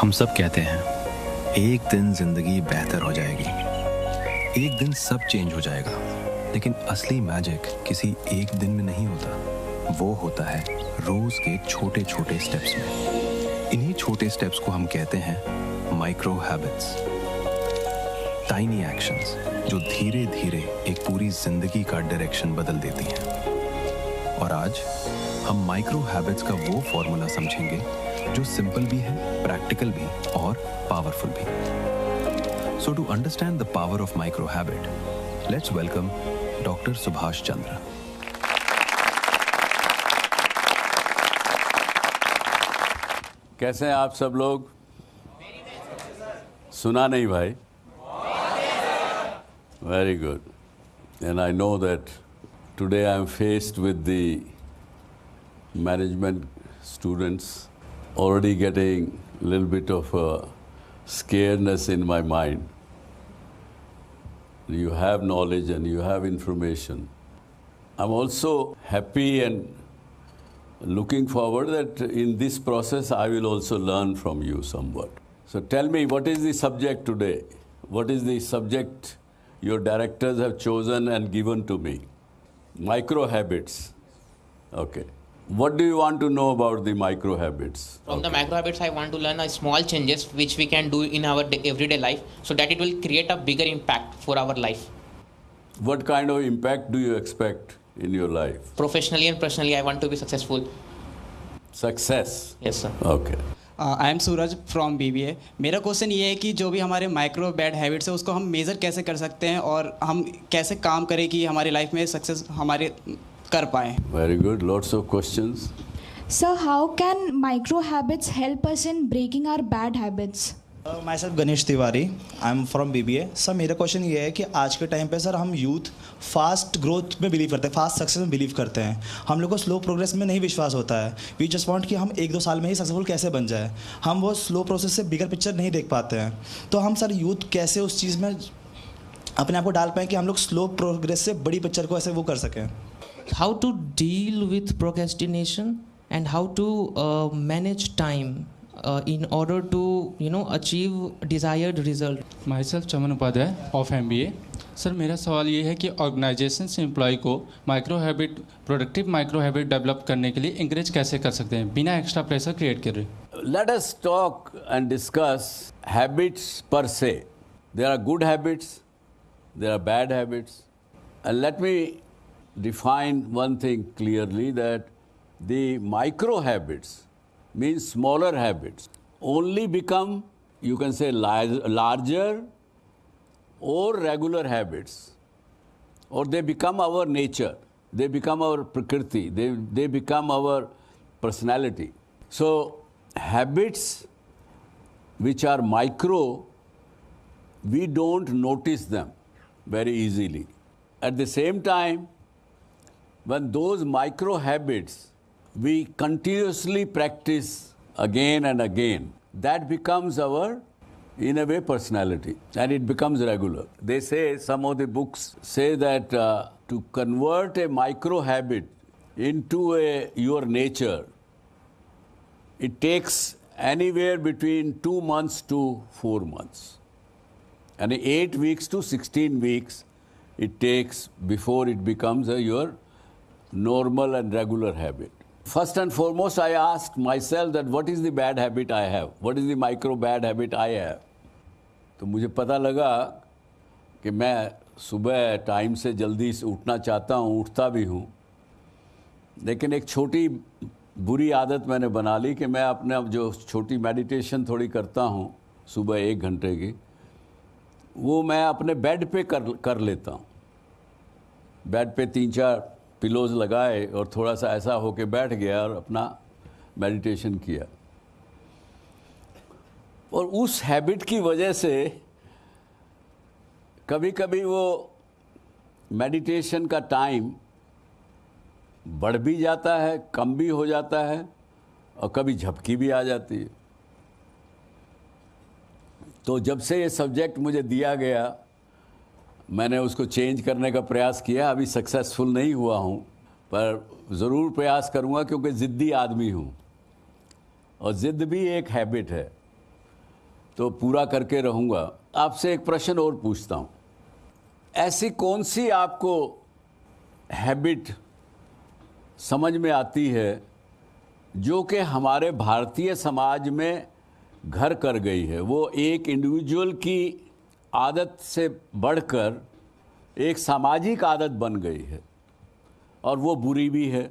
हम सब कहते हैं एक दिन जिंदगी बेहतर हो जाएगी, एक दिन सब चेंज हो जाएगा, लेकिन असली मैजिक किसी एक दिन में नहीं होता। वो होता है रोज के छोटे छोटे स्टेप्स में। इन्हीं छोटे स्टेप्स को हम कहते हैं माइक्रो हैबिट्स, टाइनी एक्शंस जो धीरे धीरे एक पूरी जिंदगी का डायरेक्शन बदल देती हैं। और आज हम माइक्रो हैबिट्स का वो फॉर्मूला समझेंगे जो सिंपल भी है, प्रैक्टिकल भी और पावरफुल भी। So to understand the power of micro habit, let's welcome doctor Subhash Chandra. कैसे हैं आप सब लोग? सुना नहीं भाई? Very good. And I know that today I am faced with the management students already getting a little bit of a scaredness in my mind. You have knowledge and you have information. I'm also happy and looking forward that in this process I will also learn from you somewhat. So tell me, what is the subject today? What is the subject your directors have chosen and given to me? Micro habits. Okay. What do you want to know about the micro habits? From the micro habits, I want to learn small changes which we can do in our everyday life so that it will create a bigger impact for our life. What kind of impact do you expect in your life? Professionally and personally, I want to be successful. Success? Yes, sir. Okay. I am Suraj from BBA। मेरा question ये है कि जो भी हमारे micro bad habits है उसको हम मेज़र कैसे कर सकते हैं और हम कैसे काम करें कि हमारी लाइफ में सक्सेस हमारे कर पाएँ। Very good. Lots of questions. Sir, how can micro habits help us in breaking our bad habits? My self Ganesh Tiwari, I am from BBA। Sir मेरा क्वेश्चन ये है कि आज के टाइम पे सर हम यूथ फास्ट ग्रोथ में बिलीव करते हैं, फास्ट सक्सेस में बिलीव करते हैं। हम लोग को स्लो प्रोग्रेस में नहीं विश्वास होता है। वी जस्ट वांट कि हम 1-2 साल में ही सक्सेसफुल कैसे बन जाए। हम वो स्लो प्रोसेस से बिगर पिक्चर नहीं देख पाते हैं। तो हम सर यूथ कैसे उस चीज़ में अपने आप को डाल पाएँ कि हम लोग स्लो प्रोग्रेस से बड़ी पिक्चर को ऐसे वो कर सकें। How to deal with procrastination and how to manage time in order to achieve desired result. Myself Chaman Upadhyay of MBA। Sir मेरा सवाल ये है कि ऑर्गेनाइजेशन से एम्प्लॉय को प्रोडक्टिव माइक्रो हैबिट डेवलप करने के लिए इंकरेज कैसे कर सकते हैं बिना एक्स्ट्रा प्रेशर क्रिएट करे। Let us talk and discuss habits per se. There are good habits, there are bad habits. And let me define one thing clearly, that the micro habits means smaller habits only become, you can say, larger or regular habits, or they become our nature, they become our prakriti, they become our personality. So habits which are micro, we don't notice them very easily. At the same time, when those micro habits we continuously practice again and again, that becomes our, in a way, personality, and it becomes regular. They say, some of the books say that to convert a micro habit into your nature, it takes anywhere between 2 months to 4 months. And 8 weeks to 16 weeks it takes before it becomes your normal and regular habit. First and foremost, I asked myself that what is the bad habit I have? What is the micro bad habit I have? तो मुझे पता लगा कि मैं सुबह time से जल्दी उठना चाहता हूँ, उठता भी हूँ, लेकिन एक छोटी बुरी आदत मैंने बना ली कि मैं अपने जो छोटी मेडिटेशन थोड़ी करता हूँ सुबह 1 घंटे की, वो मैं अपने बेड पे कर लेता हूँ। बेड पे 3-4 पिलोज लगाए और थोड़ा सा ऐसा होके बैठ गया और अपना मेडिटेशन किया। और उस हैबिट की वजह से कभी कभी वो मेडिटेशन का टाइम बढ़ भी जाता है, कम भी हो जाता है, और कभी झपकी भी आ जाती है। तो जब से ये सब्जेक्ट मुझे दिया गया, मैंने उसको चेंज करने का प्रयास किया। अभी सक्सेसफुल नहीं हुआ हूँ, पर ज़रूर प्रयास करूँगा, क्योंकि ज़िद्दी आदमी हूँ और ज़िद्द भी एक हैबिट है। तो पूरा करके रहूँगा। आपसे एक प्रश्न और पूछता हूँ, ऐसी कौन सी आपको हैबिट समझ में आती है जो कि हमारे भारतीय समाज में घर कर गई है? वो एक इंडिविजुअल की आदत से बढ़कर एक सामाजिक आदत बन गई है, और वो बुरी भी है,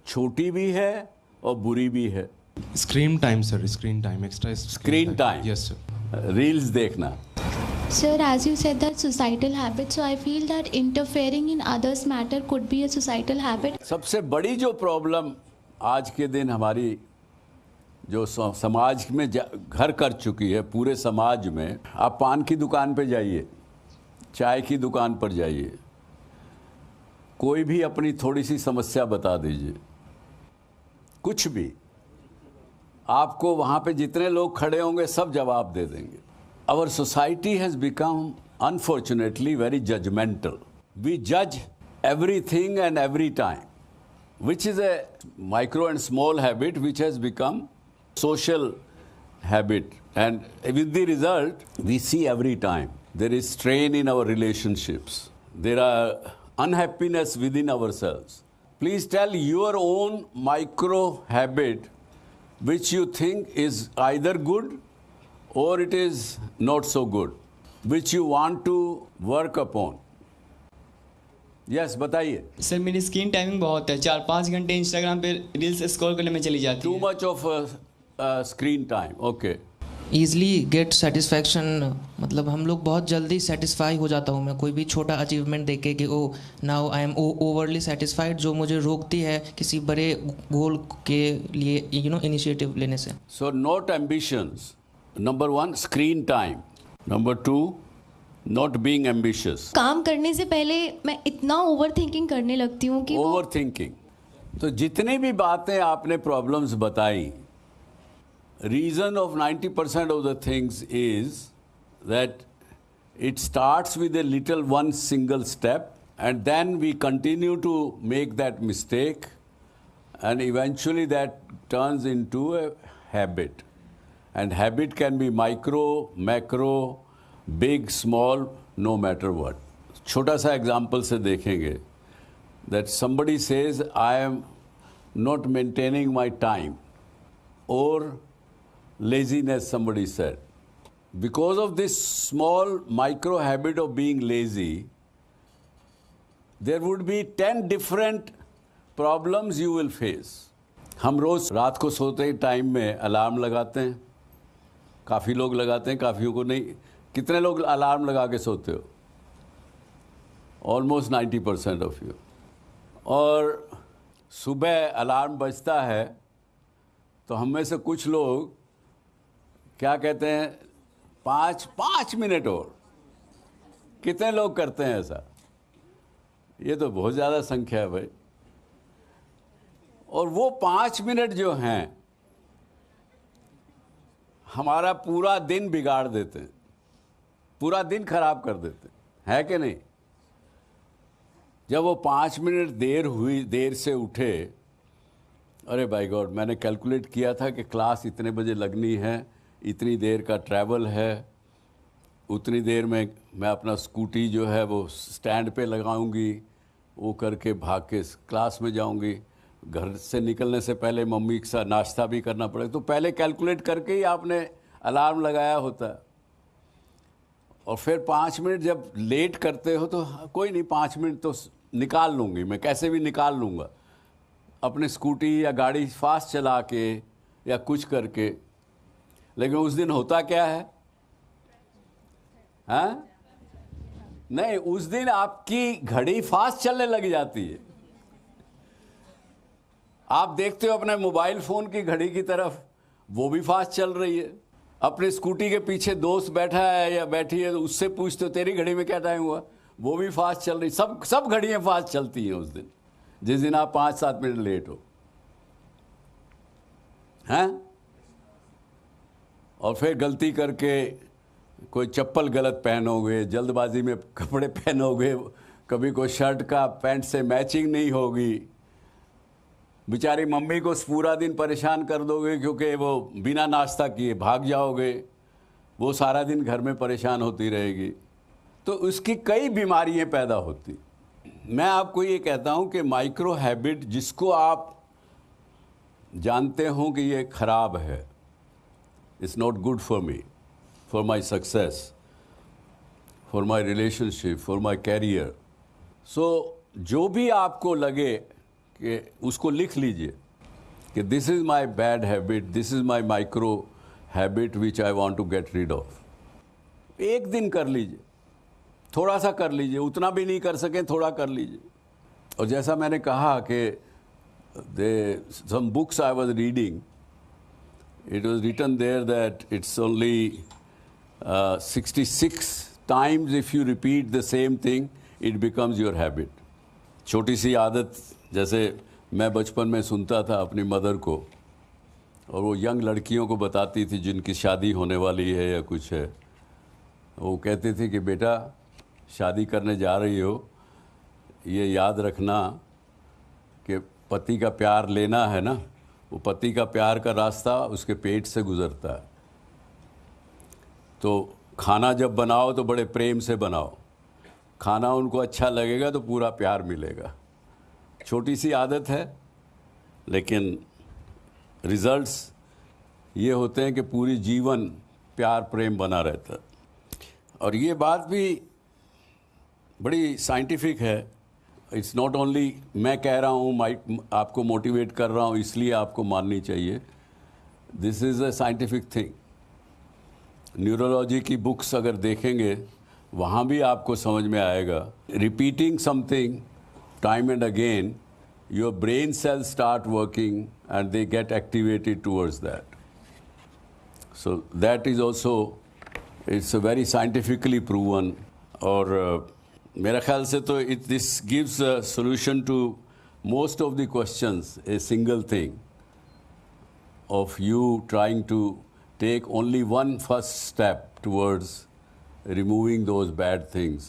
छोटी भी है और बुरी भी है। Screen time sir, screen time, extra screen time. Yes sir. Reels देखना। Sir, as you said that societal habit, so I feel that interfering in others' matter could be a societal habit. सबसे बड़ी जो problem आज के दिन हमारी जो समाज में घर कर चुकी है, पूरे समाज में, आप पान की दुकान पे जाइए, चाय की दुकान पर जाइए, कोई भी अपनी थोड़ी सी समस्या बता दीजिए, कुछ भी, आपको वहाँ पे जितने लोग खड़े होंगे सब जवाब दे देंगे। Our society has become, unfortunately, very judgmental. We judge everything and every time, which is a micro and small habit which has become social habit. And with the result, we see every time there is strain in our relationships. There are unhappiness within ourselves. Please tell your own micro habit which you think is either good or it is not so good, which you want to work upon. Yes, बताइए। Sir मेरी screen timing बहुत है, 4-5 घंटे Instagram पे reels scroll करने में चली जाती Too है। much of screen time, okay. Easily get satisfaction, मतलब हम लोग बहुत जल्दी सेटिस्फाई हो जाता हूँ मैं कोई भी छोटा अचीवमेंट देख के कि oh now I am overly satisfied, जो मुझे रोकती है किसी बड़े गोल के लिए इनिशिएटिव लेने से। So not ambitions. Number 1, screen time. Number 2, not being ambitious. काम करने से पहले मैं इतना ओवर थिंकिंग करने लगती हूँ कि ओवर थिंकिंग। तो जितनी भी बातें आपने प्रॉब्लम्स बताई, reason of 90% of the things is that it starts with a little one single step and then we continue to make that mistake and eventually that turns into a habit. And habit can be micro, macro, big, small, no matter what. छोटा सा example से देखेंगे that somebody says I am not maintaining my time, or laziness, somebody said. Because of this small micro habit of being lazy, there would be 10 different problems you will face. हम रोज रात को सोते time में alarm लगाते हैं, काफ़ी लोग लगाते हैं, काफ़ियों को नहीं। कितने लोग अलार्म लगा के सोते हो? Almost 90% of you. और सुबह अलार्म बजता है तो हम में से कुछ लोग क्या कहते हैं, 5 मिनट और। कितने लोग करते हैं ऐसा? ये तो बहुत ज़्यादा संख्या है भाई। और वो 5 मिनट जो हैं हमारा पूरा दिन बिगाड़ देते हैं, पूरा दिन खराब कर देते हैं, है कि नहीं? जब वो 5 मिनट देर से उठे, अरे बाय गॉड, मैंने कैलकुलेट किया था कि क्लास इतने बजे लगनी है, इतनी देर का ट्रैवल है, उतनी देर में मैं अपना स्कूटी जो है वो स्टैंड पे लगाऊंगी, वो करके भाग के क्लास में जाऊंगी, घर से निकलने से पहले मम्मी के साथ नाश्ता भी करना पड़ेगा। तो पहले कैलकुलेट करके ही आपने अलार्म लगाया होता है। और फिर 5 मिनट जब लेट करते हो तो कोई नहीं, 5 मिनट तो निकाल लूँगी मैं, कैसे भी निकाल लूँगा, अपने स्कूटी या गाड़ी फास्ट चला के या कुछ करके। लेकिन उस दिन होता क्या है? हाँ नहीं, उस दिन आपकी घड़ी फास्ट चलने लग जाती है। आप देखते हो अपने मोबाइल फ़ोन की घड़ी की तरफ, वो भी फास्ट चल रही है। अपने स्कूटी के पीछे दोस्त बैठा है या बैठी है तो उससे पूछते हो तेरी घड़ी में क्या टाइम हुआ, वो भी फास्ट चल रही। सब घड़ियाँ फास्ट चलती हैं उस दिन, जिस दिन आप 5-7 मिनट लेट हो। हैं? और फिर गलती करके कोई चप्पल गलत पहनोगे, जल्दबाजी में कपड़े पहनोगे, कभी कोई शर्ट का पैंट से मैचिंग नहीं होगी, बेचारी मम्मी को पूरा दिन परेशान कर दोगे क्योंकि वो बिना नाश्ता किए भाग जाओगे, वो सारा दिन घर में परेशान होती रहेगी, तो उसकी कई बीमारियां पैदा होती। मैं आपको ये कहता हूँ कि माइक्रो हैबिट जिसको आप जानते हो कि ये ख़राब है, it's not good for me, for my success, for my relationship, for my career, so जो भी आपको लगे कि उसको लिख लीजिए कि this is my bad habit, this is my micro habit which I want to get rid of. एक दिन कर लीजिए, थोड़ा सा कर लीजिए, उतना भी नहीं कर सकें थोड़ा कर लीजिए। और जैसा मैंने कहा कि some books I was reading, it was written there that it's only 66 times if you repeat the same thing, it becomes your habit. छोटी सी आदत, जैसे मैं बचपन में सुनता था अपनी मदर को, और वो यंग लड़कियों को बताती थी जिनकी शादी होने वाली है या कुछ है, वो कहती थी कि बेटा शादी करने जा रही हो, ये याद रखना कि पति का प्यार लेना है ना, वो पति का प्यार का रास्ता उसके पेट से गुजरता है। तो खाना जब बनाओ तो बड़े प्रेम से बनाओ, खाना उनको अच्छा लगेगा तो पूरा प्यार मिलेगा। छोटी सी आदत है लेकिन रिजल्ट्स ये होते हैं कि पूरी जीवन प्यार प्रेम बना रहता है। और ये बात भी बड़ी साइंटिफिक है, इट्स नॉट ओनली मैं कह रहा हूँ, आपको मोटिवेट कर रहा हूँ इसलिए आपको माननी चाहिए, this is a scientific thing. Neurology की बुक्स अगर देखेंगे वहाँ भी आपको समझ में आएगा, repeating something time and again, your brain cells start working and they get activated towards that. So that is also, it's very scientifically proven. और मेरा ख्याल से तो this gives a solution to most of the questions, a single thing of you trying to take only one first step towards removing those bad things.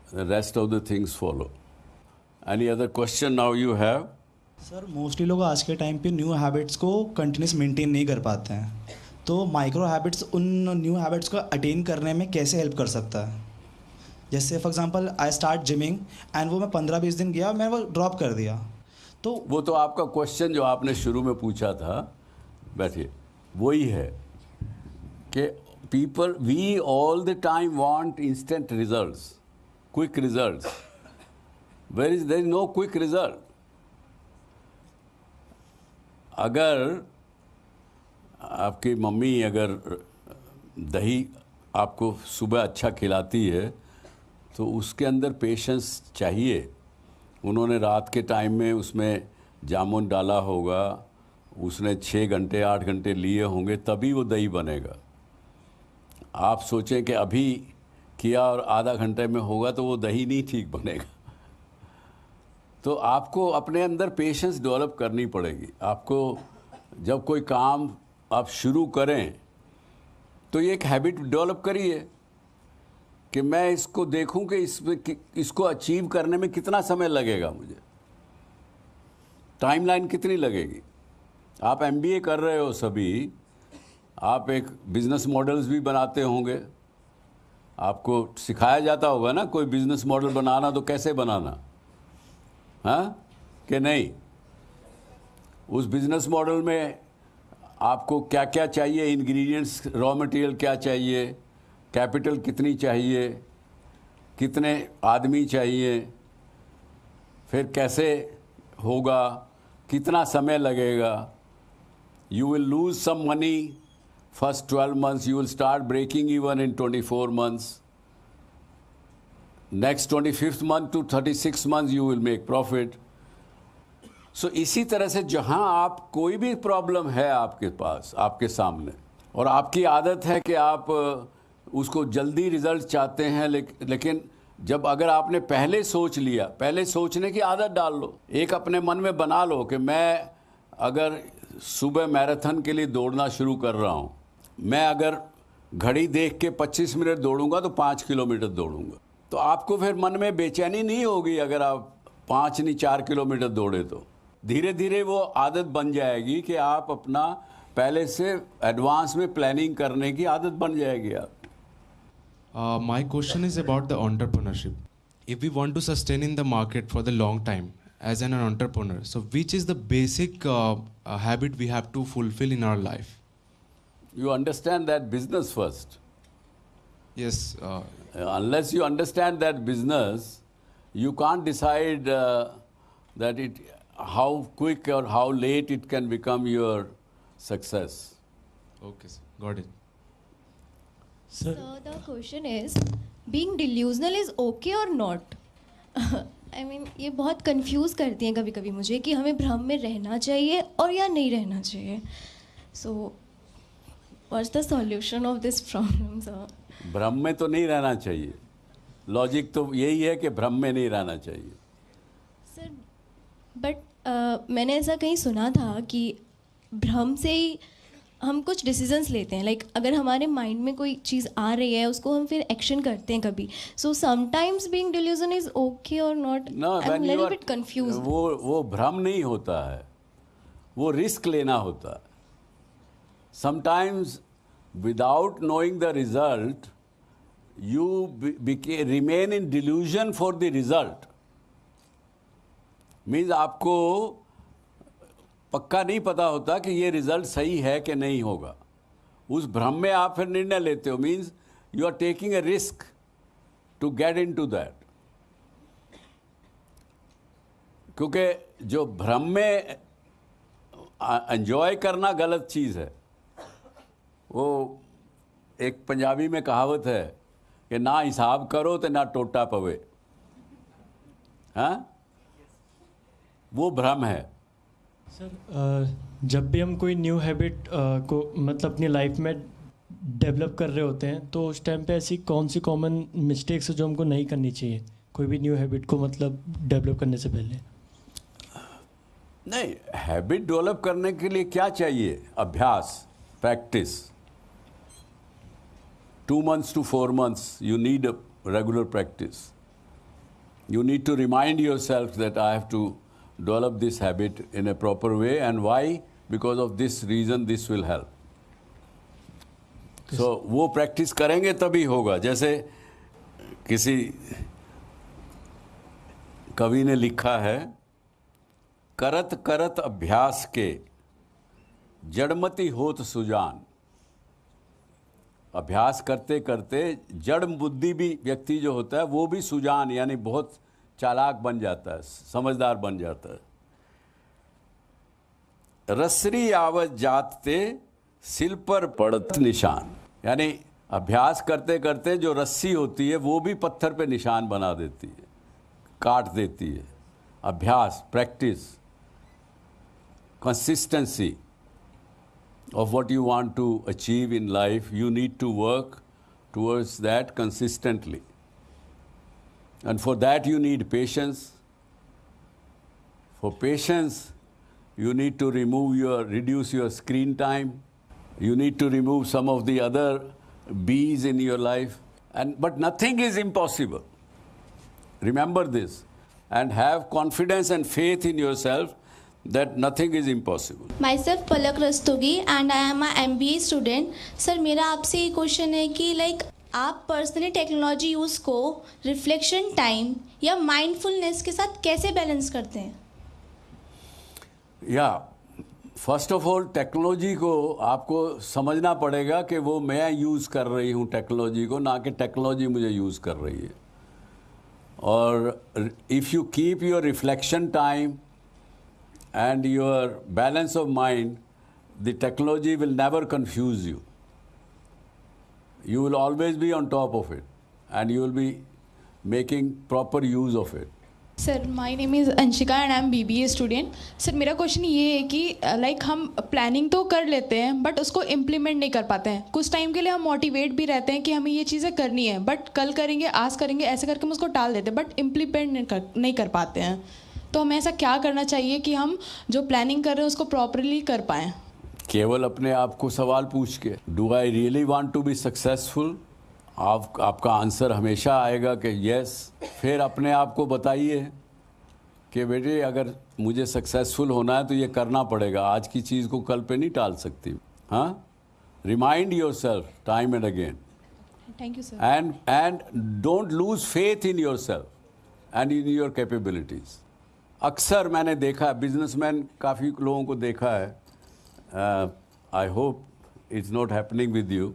The rest of the things follow. Any other question now you have? Sir mostly लोग आज के time पे new habits को continuous maintain नहीं कर पाते हैं, तो माइक्रो हैबिट्स उन न्यू हैबिट्स को अटेन करने में कैसे हेल्प कर सकता है? जैसे for example I start gymming and वो मैं 15-20 दिन गया, मैंने वो ड्रॉप कर दिया। तो वो तो आपका क्वेश्चन जो आपने शुरू में पूछा था, बैठिए, वही है कि people, we all the time want instant results, quick results. There is no quick result. अगर आपकी मम्मी अगर दही आपको सुबह अच्छा खिलाती है तो उसके अंदर पेशेंस चाहिए। उन्होंने रात के टाइम में उसमें जामुन डाला होगा, उसने 6 घंटे 8 घंटे लिए होंगे, तभी वो दही बनेगा। आप सोचें कि अभी किया और आधा घंटे में होगा तो वो दही नहीं ठीक बनेगा। तो आपको अपने अंदर पेशेंस डेवलप करनी पड़ेगी। आपको जब कोई काम आप शुरू करें तो ये एक हैबिट डेवलप करिए कि मैं इसको देखूं कि इसको अचीव करने में कितना समय लगेगा, मुझे टाइमलाइन कितनी लगेगी। आप MBA कर रहे हो सभी, आप एक बिज़नेस मॉडल्स भी बनाते होंगे, आपको सिखाया जाता होगा ना कोई बिज़नेस मॉडल बनाना तो कैसे बनाना, हाँ कि नहीं? उस बिज़नेस मॉडल में आपको क्या क्या चाहिए, इंग्रेडिएंट्स, रॉ मटेरियल क्या चाहिए, कैपिटल कितनी चाहिए, कितने आदमी चाहिए, फिर कैसे होगा, कितना समय लगेगा। You will lose some money first 12 months, you will start breaking even in 24 months. Next 25th month to 36 months you will make profit. So इसी तरह से जहाँ आप कोई भी प्रॉब्लम है आपके पास, आपके सामने, और आपकी आदत है कि आप उसको जल्दी रिजल्ट चाहते हैं, लेकिन जब अगर आपने पहले सोच लिया, पहले सोचने की आदत डाल लो, एक अपने मन में बना लो कि मैं अगर सुबह मैराथन के लिए दौड़ना शुरू कर रहा हूँ, मैं अगर घड़ी देख के 25 मिनट दौड़ूंगा तो 5 किलोमीटर दौड़ूंगा, तो आपको फिर मन में बेचैनी नहीं होगी अगर आप 5 नहीं 4 किलोमीटर दौड़े। तो धीरे धीरे वो आदत बन जाएगी कि आप अपना पहले से एडवांस में प्लानिंग करने की आदत बन जाएगी आप। My question is about the entrepreneurship. If we want to sustain in the market for the long time as an entrepreneur, so which is the basic habit we have to fulfill in our life? You understand that business first. Yes. Unless you understand that business, you can't decide that how quick or how late it can become your success. Okay, sir. Got it. So the question is, being delusional is okay or not? I mean, ये बहुत confuse करती हैं कभी कभी मुझे कि हमें भ्रम में रहना चाहिए और या नहीं रहना चाहिए. So what's the solution of this problem, sir? भ्रम में तो नहीं रहना चाहिए. लॉजिक तो यही है कि भ्रम में नहीं रहना चाहिए. सर बट मैंने ऐसा कहीं सुना था कि भ्रम से ही हम कुछ डिसीजंस लेते हैं. लाइक अगर हमारे माइंड में कोई चीज़ आ रही है उसको हम फिर एक्शन करते हैं कभी. So sometimes being delusion is okay और not? I am little bit confused. वो भ्रम नहीं होता है, वो रिस्क लेना होता है. Sometimes without knowing the result you remain in delusion for the result. Means आपको पक्का नहीं पता होता कि ये रिजल्ट सही है कि नहीं होगा. उस भ्रम में आप फिर निर्णय लेते हो. Means you are taking a risk to get in to that. क्योंकि जो भ्रम में एंजॉय करना गलत चीज़ है. वो एक पंजाबी में कहावत है कि ना हिसाब करो तो ना टोटा पवे. हाँ, वो भ्रम है. सर जब भी हम कोई न्यू हैबिट को मतलब अपनी लाइफ में डेवलप कर रहे होते हैं तो उस टाइम पे ऐसी कौन सी कॉमन मिस्टेक्स है जो हमको नहीं करनी चाहिए कोई भी न्यू हैबिट को मतलब डेवलप करने से पहले? नहीं, हैबिट डेवलप करने के लिए क्या चाहिए? अभ्यास, practice. 2 months to 4 months, you need a regular practice. You need to remind yourself that I have to develop this habit in a proper way, and why? Because of this reason, this will help. So, वो practice करेंगे तभी होगा. जैसे किसी कवि ने लिखा है, करत करत अभ्यास के जड़मति होत सुजान. अभ्यास करते करते जड़ बुद्धि भी व्यक्ति जो होता है वो भी सुजान यानी बहुत चालाक बन जाता है, समझदार बन जाता है. रसरी आवत जाते सिल पर पड़त निशान. यानी अभ्यास करते करते जो रस्सी होती है वो भी पत्थर पे निशान बना देती है, काट देती है. अभ्यास, practice, consistency of what you want to achieve in life, you need to work towards that consistently. And for that you need patience. For patience, you need to reduce your screen time. You need to remove some of the other B's in your life. But nothing is impossible. Remember this. And have confidence and faith in yourself that nothing is impossible. Myself Palak Rastogi and I am a MBA student. Sir मेरा आपसे ये question है कि like आप personally technology use को reflection time या mindfulness के साथ कैसे बैलेंस करते हैं? या फर्स्ट ऑफ ऑल टेक्नोलॉजी को आपको समझना पड़ेगा कि वो मैं यूज़ कर रही हूँ टेक्नोलॉजी को, ना कि टेक्नोलॉजी मुझे यूज़ कर रही है. और if you keep your reflection time and your balance of mind, the technology will never confuse you. You will always be on top of it and you will be making proper use of it. Sir my name is Anshika and I M BBA student. Sir मेरा question ये है कि like हम planning तो कर लेते हैं but उसको इम्प्लीमेंट नहीं कर पाते हैं. कुछ टाइम के लिए हम मोटिवेट भी रहते हैं कि हमें ये चीज़ें करनी है बट कल करेंगे, आज करेंगे, ऐसे करके हम उसको टाल देते हैं बट इम्प्लीमेंट नहीं कर पाते हैं. तो हमें ऐसा क्या करना चाहिए कि हम जो प्लानिंग कर रहे हैं उसको प्रॉपरली कर पाएँ? केवल अपने आप को सवाल पूछ के, do I really want to be successful? आपका आंसर हमेशा आएगा कि यस. फिर अपने आप को बताइए कि बेटे अगर मुझे सक्सेसफुल होना है तो ये करना पड़ेगा, आज की चीज़ को कल पे नहीं टाल सकती. huh? Remind yourself time and again. Thank you, sir. And don't lose faith in yourself and in your capabilities. अक्सर मैंने देखा, बिजनेसमैन काफ़ी लोगों को देखा है, I hope it's not happening with you,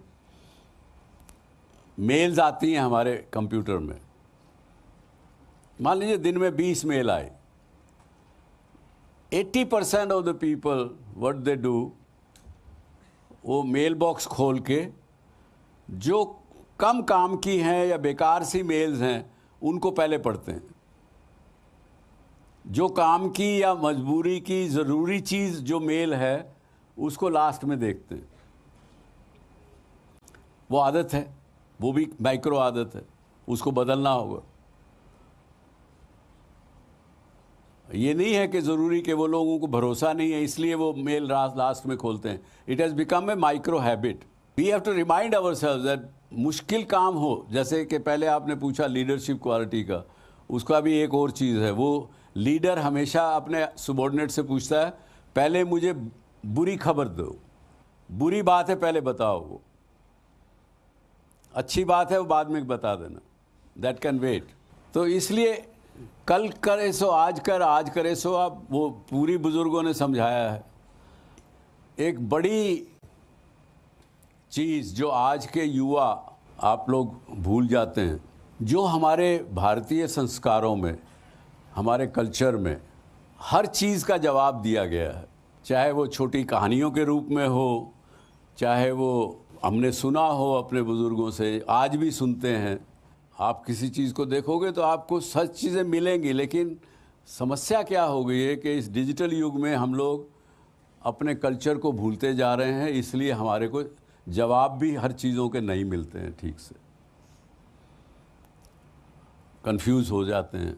mails आती हैं हमारे कंप्यूटर में, मान लीजिए दिन में 20 मेल आए, 80% of the people what they do, वो मेल बॉक्स खोल के जो कम काम की हैं या बेकार सी मेल्स हैं उनको पहले पढ़ते हैं, जो काम की या मजबूरी की ज़रूरी चीज़ जो मेल है उसको लास्ट में देखते हैं। वो आदत है, वो भी माइक्रो आदत है, उसको बदलना होगा। ये नहीं है कि ज़रूरी कि वो लोगों को भरोसा नहीं है इसलिए वो मेल लास्ट में खोलते हैं। It has become a micro habit. We have to remind ourselves that मुश्किल काम हो, जैसे कि पहले आपने पूछा लीडरशिप क्वालिटी का, उसका भी एक और चीज़ है, वो लीडर हमेशा अपने सबॉर्डिनेट से पूछता है पहले मुझे बुरी खबर दो, बुरी बात है पहले बताओ, वो अच्छी बात है वो बाद में बता देना, दैट कैन वेट। तो इसलिए कल करे सो आज कर, आज करे सो अब, वो पूरी बुजुर्गों ने समझाया है। एक बड़ी चीज़ जो आज के युवा आप लोग भूल जाते हैं, जो हमारे भारतीय संस्कारों में, हमारे कल्चर में हर चीज़ का जवाब दिया गया है, चाहे वो छोटी कहानियों के रूप में हो, चाहे वो हमने सुना हो अपने बुज़ुर्गों से, आज भी सुनते हैं। आप किसी चीज़ को देखोगे तो आपको सच चीज़ें मिलेंगी, लेकिन समस्या क्या हो गई है कि इस डिजिटल युग में हम लोग अपने कल्चर को भूलते जा रहे हैं, इसलिए हमारे को जवाब भी हर चीज़ों के नहीं मिलते हैं ठीक से, कंफ्यूज हो जाते हैं।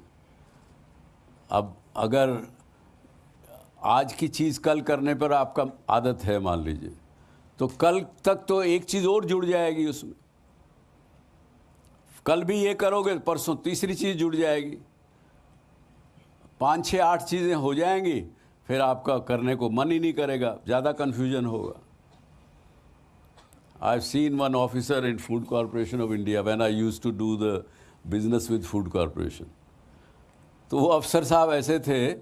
अब अगर आज की चीज़ कल करने पर आपका आदत है मान लीजिए, तो कल तक तो एक चीज़ और जुड़ जाएगी उसमें, कल भी ये करोगे परसों तीसरी चीज़ जुड़ जाएगी, 5, 6, 8 चीज़ें हो जाएंगी, फिर आपका करने को मन ही नहीं करेगा, ज़्यादा कन्फ्यूजन होगा। I have seen one officer in Food Corporation of India when I used to do the business with Food Corporation. तो वो अफसर साहब ऐसे थे,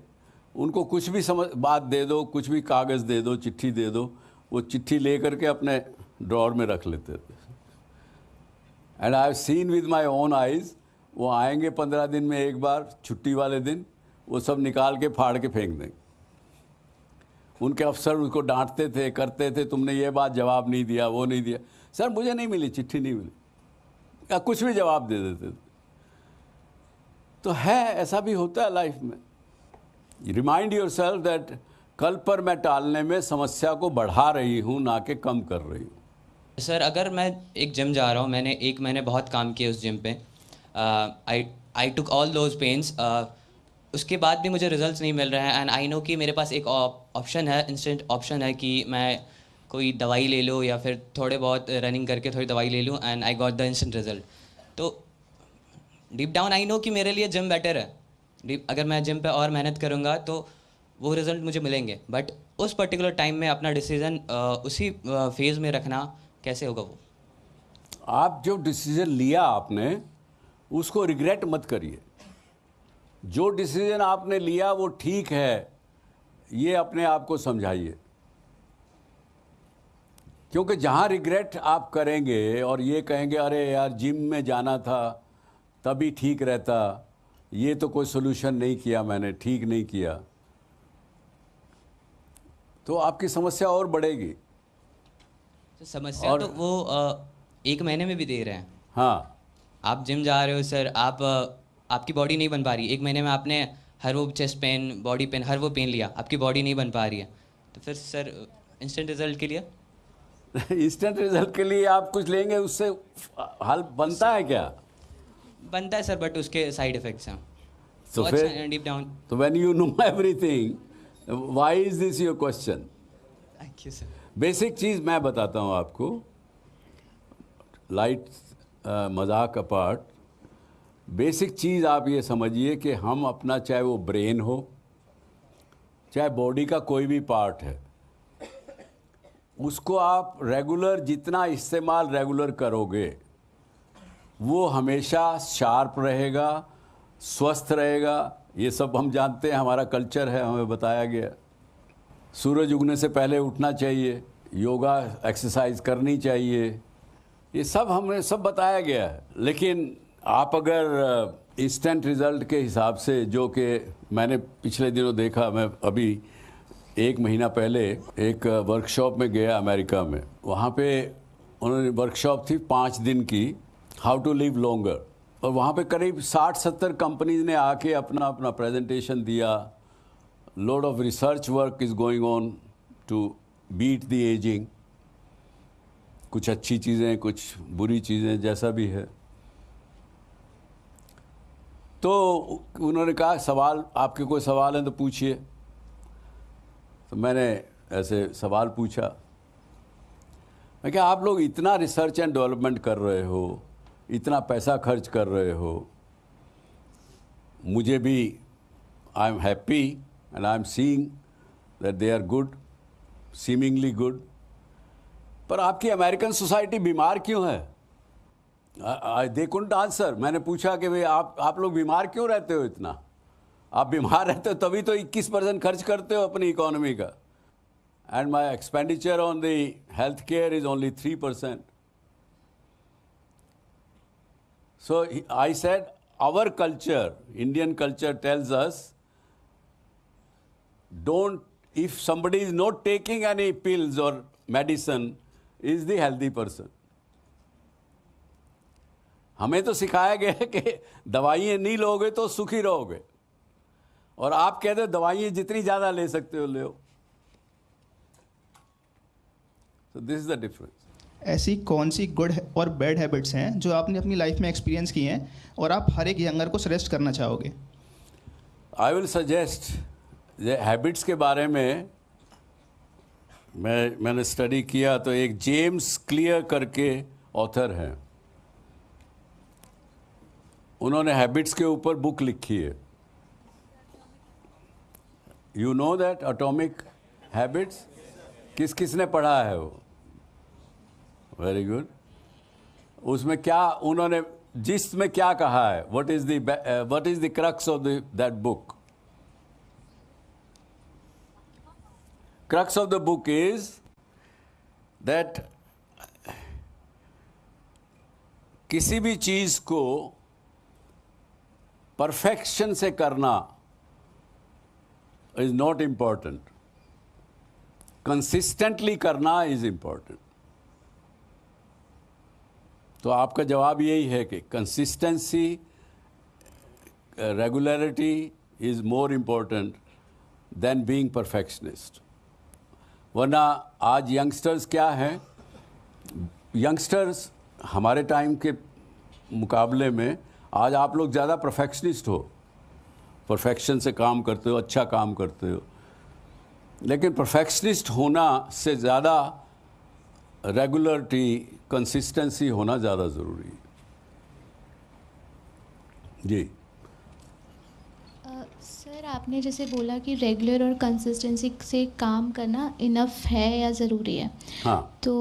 उनको कुछ भी बात दे दो, कुछ भी कागज़ दे दो, चिट्ठी दे दो, वो चिट्ठी ले करके अपने ड्रॉर में रख लेते थे। And I have seen with my own eyes, वो आएंगे 15 दिन में एक बार, छुट्टी वाले दिन वो सब निकाल के फाड़ के फेंक देंगे। उनके अफसर उसको डांटते थे, करते थे, तुमने ये बात जवाब नहीं दिया, वो नहीं दिया। सर मुझे नहीं मिली, चिट्ठी नहीं मिली, या कुछ भी जवाब दे देते थे। तो है, ऐसा भी होता है लाइफ में। रिमाइंड योरसेल्फ दैट कल पर मैं टालने में समस्या को बढ़ा रही हूँ, ना कि कम कर रही हूँ। सर अगर मैं एक जिम जा रहा हूँ, मैंने 1 महीने बहुत काम किया उस जिम पे, आई टुक ऑल दोज पेन्स, उसके बाद भी मुझे रिजल्ट्स नहीं मिल रहे हैं। एंड आई नो कि मेरे पास एक ऑप्शन है, इंस्टेंट ऑप्शन है कि मैं कोई दवाई ले लूँ या फिर थोड़े बहुत रनिंग करके थोड़ी दवाई ले लूँ, and I got the instant result. तो डीप डाउन आई नो कि मेरे लिए जिम बेटर है, अगर मैं जिम पे और मेहनत करूँगा तो वो रिज़ल्ट मुझे मिलेंगे, बट उस पर्टिकुलर टाइम में अपना डिसीज़न उसी फेज़ में रखना कैसे होगा? वो आप जो डिसीज़न लिया आपने उसको रिग्रेट मत करिए। जो डिसीज़न आपने लिया वो ठीक है, ये अपने आप को समझाइए, क्योंकि जहाँ रिग्रेट आप करेंगे और ये कहेंगे अरे यार जिम में जाना था तभी ठीक रहता, ये तो कोई सोल्यूशन नहीं किया मैंने, ठीक नहीं किया, तो आपकी समस्या और बढ़ेगी। तो समस्या तो वो 1 महीने में भी दे रहे हैं। हाँ, आप जिम जा रहे हो सर, आपकी बॉडी नहीं बन पा रही, 1 महीने में आपने हर वो चेस्ट पेन, बॉडी पेन, हर वो पेन लिया, आपकी बॉडी नहीं बन पा रही है, तो फिर सर इंस्टेंट रिजल्ट के लिए इंस्टेंट रिजल्ट के लिए आप कुछ लेंगे, उससे हल बनता है क्या? बनता है सर, बट उसके साइड इफेक्ट्स हैं। तो फिर डीप डाउन, तो when you know everything, why is this your question? Thank you sir. Basic चीज़ मैं बताता हूँ आपको, लाइट मजाक अपार्ट, बेसिक चीज़ आप ये समझिए कि हम अपना, चाहे वो ब्रेन हो, चाहे बॉडी का कोई भी पार्ट है, उसको आप रेगुलर जितना इस्तेमाल रेगुलर करोगे वो हमेशा शार्प रहेगा, स्वस्थ रहेगा। ये सब हम जानते हैं, हमारा कल्चर है, हमें बताया गया। सूरज उगने से पहले उठना चाहिए, योगा एक्सरसाइज करनी चाहिए, ये सब हमें सब बताया गया है। लेकिन आप अगर इंस्टेंट रिज़ल्ट के हिसाब से, जो कि मैंने पिछले दिनों देखा, मैं अभी 1 महीना पहले एक वर्कशॉप में गया अमेरिका में, वहाँ पे उन्होंने वर्कशॉप थी 5 दिन की, हाउ टू लिव लॉन्गर, और वहाँ पे करीब 60-70 कंपनीज ने आके अपना अपना प्रेजेंटेशन दिया। Load of research work is going on to beat the ageing, कुछ अच्छी चीज़ें, कुछ बुरी चीज़ें, जैसा भी है। तो उन्होंने कहा सवाल, आपके कोई सवाल हैं तो पूछिए। तो मैंने ऐसे सवाल पूछा, मैं क्या आप लोग इतना रिसर्च एंड डेवलपमेंट कर रहे हो, इतना पैसा खर्च कर रहे हो, मुझे भी I am happy and I am seeing that they are good, seemingly good, पर आपकी अमेरिकन सोसाइटी बीमार क्यों है? They couldn't answer. मैंने पूछा कि भाई आप लोग बीमार क्यों रहते हो इतना? आप बीमार रहते हो तभी तो 21% खर्च करते हो अपनी इकोनॉमी का, and my expenditure on the health care is only 3%. So I said, our culture, Indian culture tells us, if somebody is not taking any pills or medicine, is the healthy person. हमें तो सिखाया गया है कि दवाइयाँ नहीं लोगे तो सुखी रहोगे, और आप कहते हो दवाइयाँ जितनी ज़्यादा ले सकते हो ले लो. So this is the difference. ऐसी कौन सी गुड और बैड हैबिट्स हैं जो आपने अपनी लाइफ में एक्सपीरियंस की हैं और आप हर एक यंगर को सजेस्ट करना चाहोगे? आई विल सजेस्ट, हैबिट्स के बारे में मैंने स्टडी किया तो एक जेम्स क्लियर करके ऑथर हैं, उन्होंने हैबिट्स के ऊपर बुक लिखी है. You know that atomic habits? किसने पढ़ा है वो? Very good. उसमें क्या उन्होंने जिसमें क्या कहा है? What is the crux of that book? Crux of the book is that किसी भी चीज को परफेक्शन से करना इज नॉट इंपॉर्टेंट, कंसिस्टेंटली करना इज इंपॉर्टेंट. तो आपका जवाब यही है कि consistency, regularity is more important then being perfectionist. वरना आज यंगस्टर्स क्या हैं, यंगस्टर्स हमारे टाइम के मुकाबले में आज आप लोग ज़्यादा परफेक्शनिस्ट हो, परफेक्शन से काम करते हो, अच्छा काम करते हो. लेकिन परफेक्शनिस्ट होना से ज़्यादा रेगुलरिटी, कंसिस्टेंसी होना ज़्यादा ज़रूरी है. जी सर, आपने जैसे बोला कि रेगुलर और कंसिस्टेंसी से काम करना इनफ है या ज़रूरी है. हाँ. तो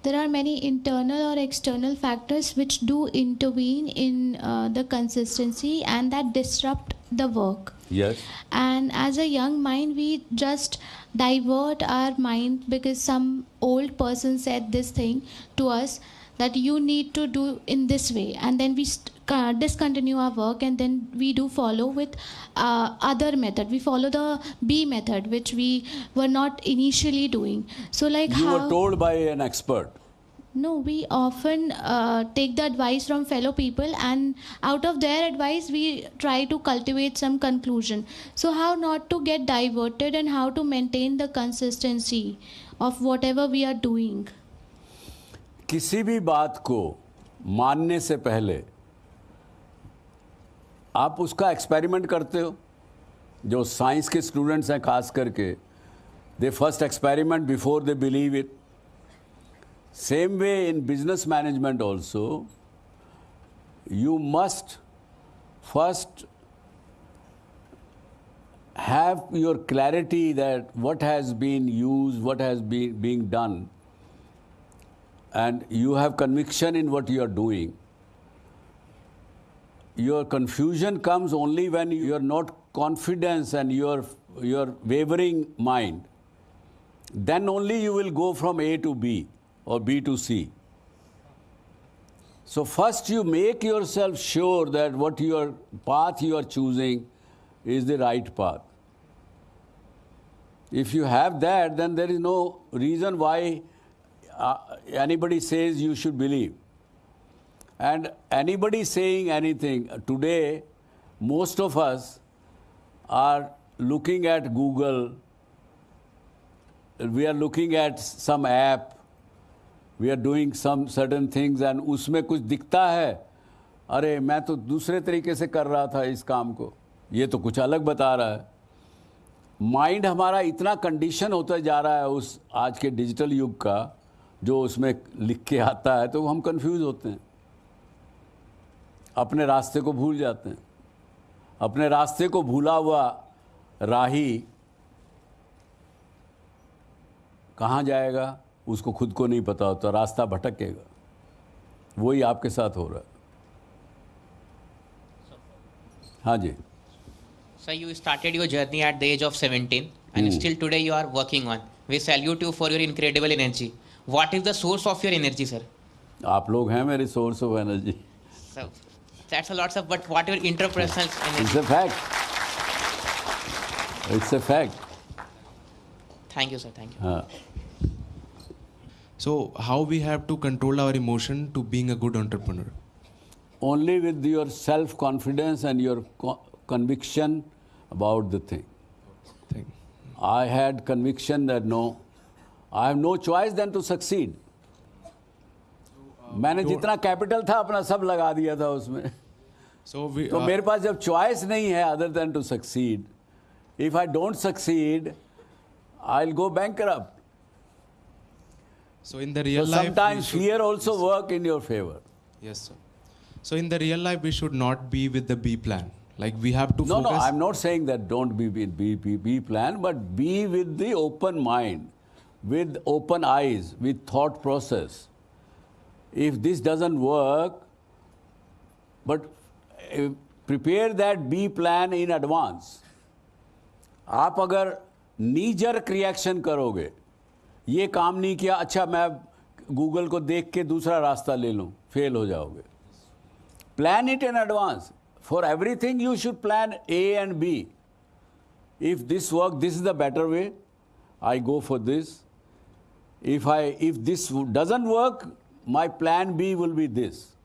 देर आर मैनी इंटरनल और external factors which do intervene in the consistency and that disrupt the work. Yes. And as a young mind, we just divert our mind because some old person said this thing to us that you need to do in this way, and then we discontinue our work, and then we do follow with other method. We follow the B method, which we were not initially doing. So like you were told by an expert. No, we often take the advice from fellow people, and out of their advice we try to cultivate some conclusion. So how not to get diverted and how to maintain the consistency of whatever we are doing. किसी भी बात को मानने से पहले आप उसका experiment करते हो. जो साइंस के स्टूडेंट्स हैं खास करके, they first experiment before they believe it. Same way in business management also, you must first have your clarity that what has been used, what has been being done, and you have conviction in what you are doing. Your confusion comes only when you are not confident and your wavering mind. Then only you will go from A to B or B to C. So first you make yourself sure that what your path you are choosing is the right path. If you have that, then there is no reason why anybody says you should believe. And anybody saying anything, today most of us are looking at Google, we are looking at some app, we are doing some certain things and उसमें कुछ दिखता है, अरे मैं तो दूसरे तरीके से कर रहा था इस काम को, ये तो कुछ अलग बता रहा है. माइंड हमारा इतना कंडीशन होता जा रहा है उस आज के डिजिटल युग का, जो उसमें लिख के आता है, तो हम कंफ्यूज होते हैं, अपने रास्ते को भूल जाते हैं. अपने रास्ते को भूला हुआ राही कहाँ जाएगा उसको खुद को नहीं पता होता, रास्ता भटकेगा. वही आपके साथ हो रहा है. हाँ जी. So you started your journey at the age of 17 and still today you are working on. We salute you for your incredible energy. What is the source of your energy, sir? आप लोग हैं मेरी source of energy. So that's a lot, sir. But what your interpersonal energy? It's a fact. It's a fact. Thank you, sir. Thank you. हाँ. So how we have to control our emotion to being a good entrepreneur? Only with your self-confidence and your conviction about the thing. I had conviction that no, I have no choice than to succeed. मैंने जितना capital था अपना सब लगा दिया था उसमें. तो मेरे पास जब चॉइस नहीं है other than to succeed, if I don't succeed, I'll go bankrupt. So in the real life, sometimes fear also work in your favor. Yes, sir. So in the real life, we should not be with the B plan. Like we have to focus. No, I'm not saying that don't be with B plan, but be with the open mind, with open eyes, with thought process. If this doesn't work, but prepare that B plan in advance. आप अगर knee jerk reaction करोगे, ये काम नहीं किया, अच्छा मैं Google को देख के दूसरा रास्ता ले लूँ, फेल हो जाओगे. Plan it in advance. For everything you should plan A and B. If this works, this is the better way, I go for this. If this doesn't work, my plan B will be this.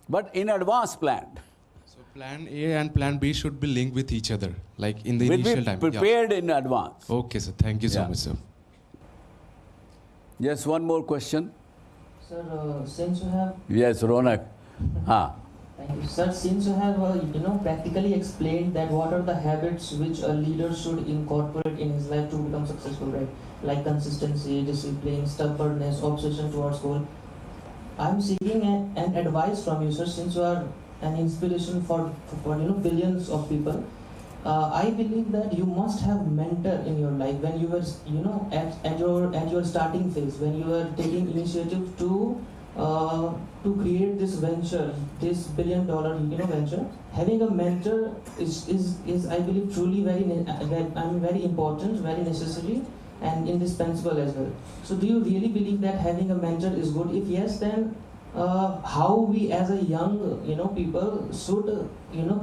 But in advance planned. So plan A and plan B should be linked with each other, like in the initial time. Prepared in advance. Okay, sir. Thank you so much, sir. Yes, one more question. Sir, since you have... Yes, Ronak. Thank you. Sir, since you have practically explained that what are the habits which a leader should incorporate in his life to become successful, right? Like consistency, discipline, stubbornness, obsession towards goal. I'm seeking an advice from you, sir, since you are an inspiration for billions of people. I believe that you must have mentor in your life when you were at your starting phase, when you were taking initiative to create this venture, this $1 billion venture. Having a mentor is I believe truly very important, very necessary and indispensable as well. So do you really believe that having a mentor is good? If yes, then how we as a young people should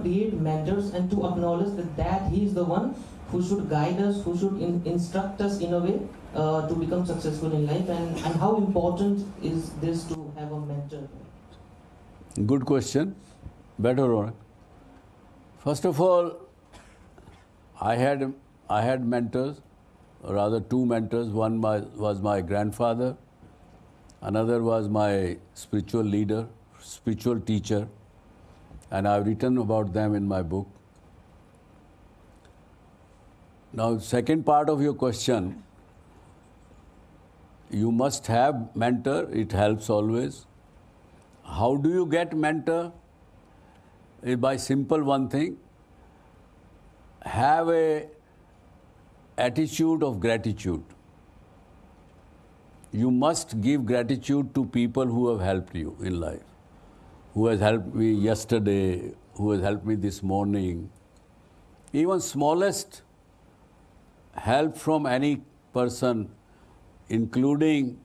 create mentors and to acknowledge that he is the one who should guide us, who should instruct us in a way to become successful in life, and how important is this to have a mentor? Good question. Better, Ronak. First of all, I had mentors, or rather two mentors. One was my grandfather, another was my spiritual leader, spiritual teacher, and I've written about them in my book. Now, second part of your question, you must have mentor, it helps always. How do you get mentor? By simple one thing, have a attitude of gratitude. You must give gratitude to people who have helped you in life, who has helped me yesterday, who has helped me this morning. Even smallest help from any person, including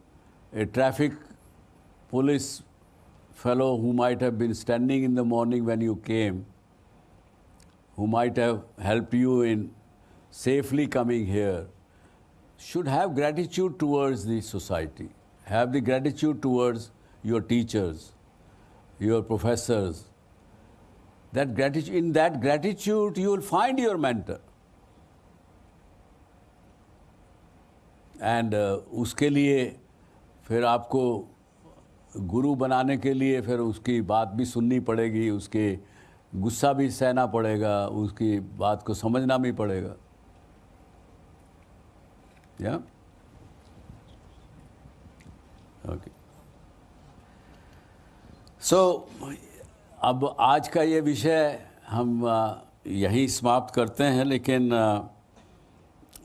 a traffic police fellow who might have been standing in the morning when you came, who might have helped you in safely coming here, should have gratitude towards the society. Have the gratitude towards your teachers, your professors. That gratitude, in that gratitude, you will find your mentor. And उसके लिए फिर आपको गुरु बनाने के लिए फिर उसकी बात भी सुननी पड़ेगी, उसके गुस्सा भी सहना पड़ेगा, उसकी बात को समझना भी पड़ेगा. Yeah? Okay. So, अब आज का ये विषय हम यहीं समाप्त करते हैं, लेकिन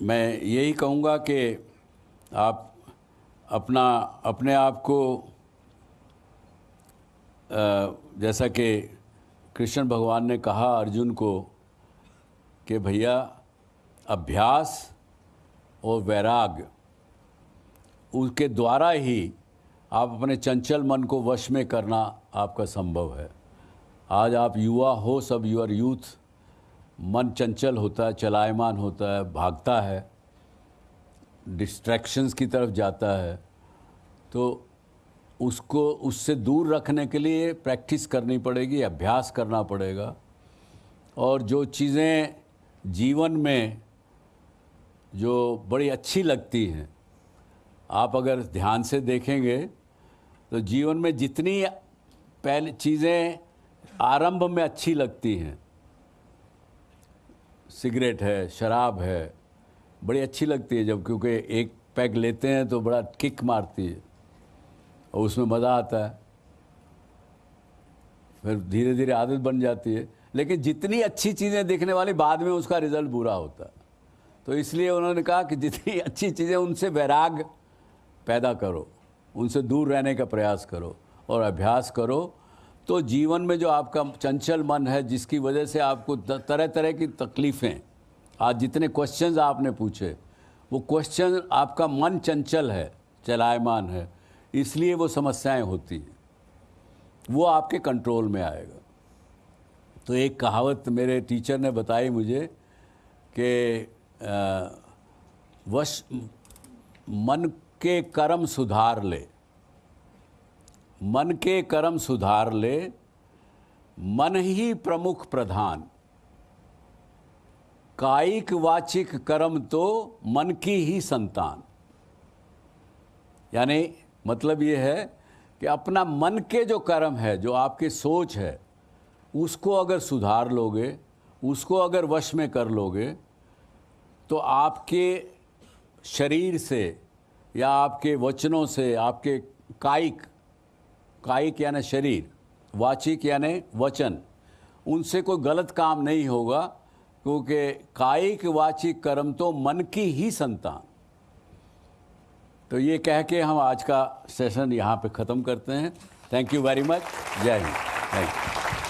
मैं यही कहूँगा कि आप अपने आप को जैसा कि कृष्ण भगवान ने कहा अर्जुन को कि भैया अभ्यास और वैराग्य उसके द्वारा ही आप अपने चंचल मन को वश में करना आपका संभव है. आज आप युवा हो, सब यूर यूथ, मन चंचल होता है, चलायमान होता है, भागता है, डिस्ट्रैक्शंस की तरफ जाता है. तो उसको उससे दूर रखने के लिए प्रैक्टिस करनी पड़ेगी, अभ्यास करना पड़ेगा. और जो चीज़ें जीवन में जो बड़ी अच्छी लगती हैं, आप अगर ध्यान से देखेंगे तो जीवन में जितनी पहले चीज़ें आरंभ में अच्छी लगती हैं, सिगरेट है, शराब है, बड़ी अच्छी लगती है जब, क्योंकि एक पैग लेते हैं तो बड़ा किक मारती है और उसमें मज़ा आता है, फिर धीरे धीरे आदत बन जाती है. लेकिन जितनी अच्छी चीज़ें दिखने वाली बाद में उसका रिज़ल्ट बुरा होता है. तो इसलिए उन्होंने कहा कि जितनी अच्छी चीज़ें उनसे वैराग पैदा करो, उनसे दूर रहने का प्रयास करो और अभ्यास करो. तो जीवन में जो आपका चंचल मन है, जिसकी वजह से आपको तरह तरह की तकलीफ़ें, आज जितने क्वेश्चंस आपने पूछे, वो क्वेश्चन आपका मन चंचल है, चलायमान है, इसलिए वो समस्याएं होती हैं. वो आपके कंट्रोल में आएगा. तो एक कहावत मेरे टीचर ने बताई मुझे कि मन के कर्म सुधार ले, मन के कर्म सुधार ले, मन ही प्रमुख प्रधान, कायिक वाचिक कर्म तो मन की ही संतान. यानी मतलब ये है कि अपना मन के जो कर्म है, जो आपकी सोच है, उसको अगर सुधार लोगे, उसको अगर वश में कर लोगे, तो आपके शरीर से या आपके वचनों से, आपके कायिक यानी शरीर, वाचिक यानी वचन, उनसे कोई गलत काम नहीं होगा, क्योंकि कायिक वाचिक कर्म तो मन की ही संतान. तो ये कह के हम आज का सेशन यहाँ पे ख़त्म करते हैं. Thank you very much. जय हिंद. Thank you.